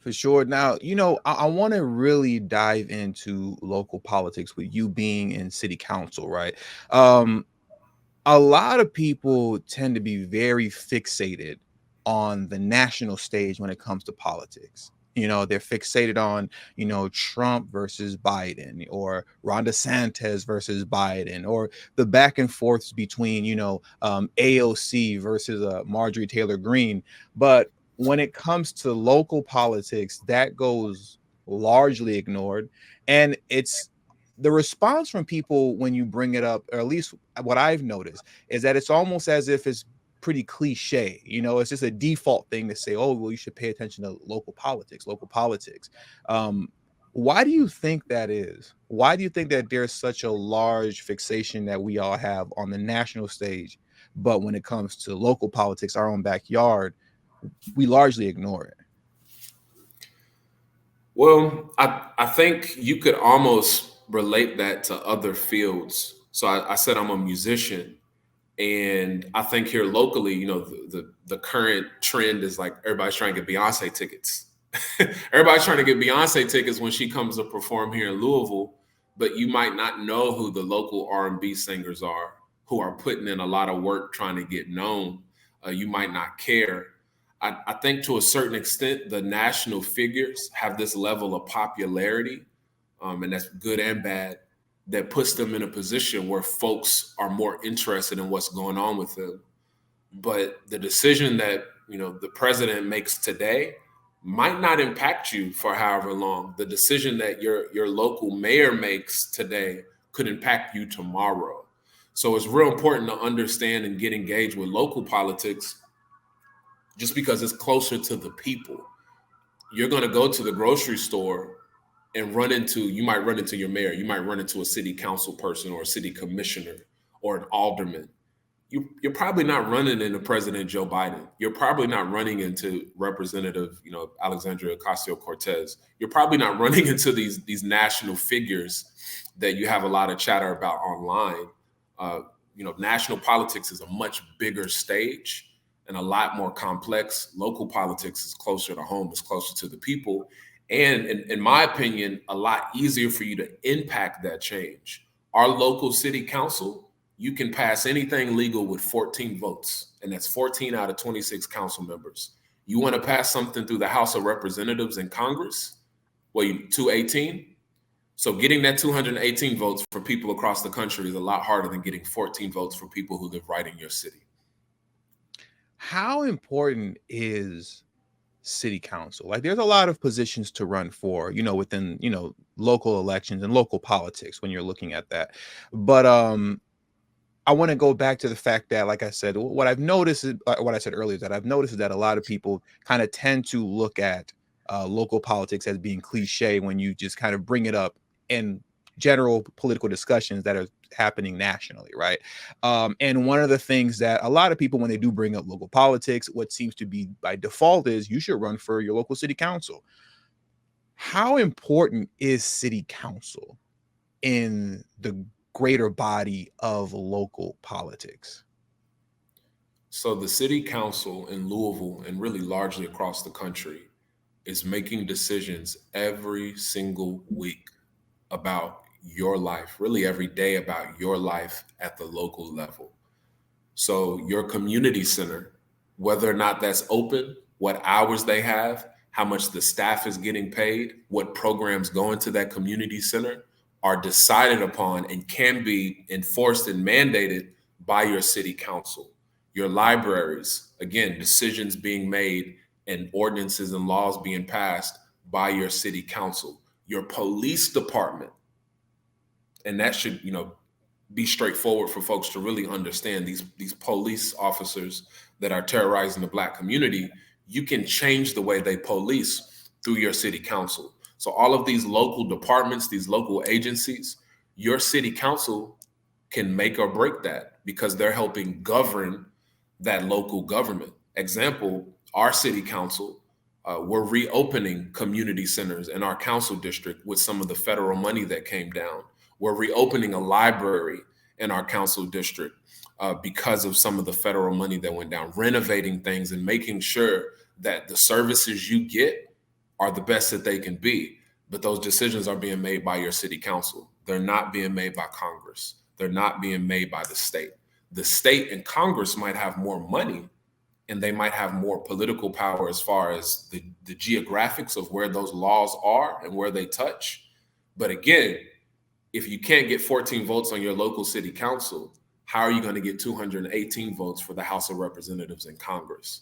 For sure. Now, I want to really dive into local politics with you being in city council, right? Um, a lot of people tend to be very fixated on the national stage when it comes to politics. They're fixated on, Trump versus Biden, or Ron DeSantis versus Biden, or the back and forths between, AOC versus Marjorie Taylor Greene. But when it comes to local politics, that goes largely ignored. And it's the response from people when you bring it up, or at least what I've noticed, is that it's almost as if it's pretty cliche. It's just a default thing to say, oh, well, you should pay attention to local politics, local politics. Um, why do you think that is? Why do you think that there's such a large fixation that we all have on the national stage, but when it comes to local politics, our own backyard, we largely ignore it? Well, I think you could almost relate that to other fields. So I said I'm a musician, and I think here locally, the current trend is like everybody's trying to get Beyonce tickets. Everybody's trying to get Beyonce tickets when she comes to perform here in Louisville, but you might not know who the local R&B singers are who are putting in a lot of work trying to get known. You might not care. I think to a certain extent, the national figures have this level of popularity, and that's good and bad, that puts them in a position where folks are more interested in what's going on with them. But the decision that the president makes today might not impact you for however long. The decision that your local mayor makes today could impact you tomorrow. So it's real important to understand and get engaged with local politics just because it's closer to the people. You're going to go to the grocery store and you might run into your mayor, you might run into a city council person or a city commissioner or an alderman. You're probably not running into President Joe Biden. You're probably not running into Representative, Alexandria Ocasio-Cortez. You're probably not running into these national figures that you have a lot of chatter about online. National politics is a much bigger stage and a lot more complex. Local politics is closer to home, it's closer to the people. And in my opinion, a lot easier for you to impact that change. Our local city council, you can pass anything legal with 14 votes, and that's 14 out of 26 council members. You want to pass something through the House of Representatives and Congress? Well, 218. So getting that 218 votes for people across the country is a lot harder than getting 14 votes for people who live right in your city. How important is city council? Like, there's a lot of positions to run for, within, local elections and local politics when you're looking at that. But I want to go back to the fact that, like I said, what I've noticed is what I said earlier, is that I've noticed is that a lot of people kind of tend to look at local politics as being cliche when you just kind of bring it up in general political discussions that are happening nationally, right? And one of the things that a lot of people, when they do bring up local politics, what seems to be by default is you should run for your local city council. How important is city council in the greater body of local politics? So the city council in Louisville, and really largely across the country, is making decisions every single week about your life, really every day about your life at the local level. So your community center, whether or not that's open, what hours they have, how much the staff is getting paid, what programs go into that community center, are decided upon and can be enforced and mandated by your city council. Your libraries, again, decisions being made and ordinances and laws being passed by your city council. Your police department, and that should, be straightforward for folks to really understand. These police officers that are terrorizing the Black community, you can change the way they police through your city council. So all of these local departments, these local agencies, your city council can make or break that because they're helping govern that local government. Example, our city council, we're reopening community centers in our council district with some of the federal money that came down. We're reopening a library in our council district because of some of the federal money that went down, renovating things and making sure that the services you get are the best that they can be. But those decisions are being made by your city council. They're not being made by Congress. They're not being made by the state. The state and Congress might have more money and they might have more political power as far as the geographics of where those laws are and where they touch. But again, if you can't get 14 votes on your local city council, how are you going to get 218 votes for the House of Representatives in Congress?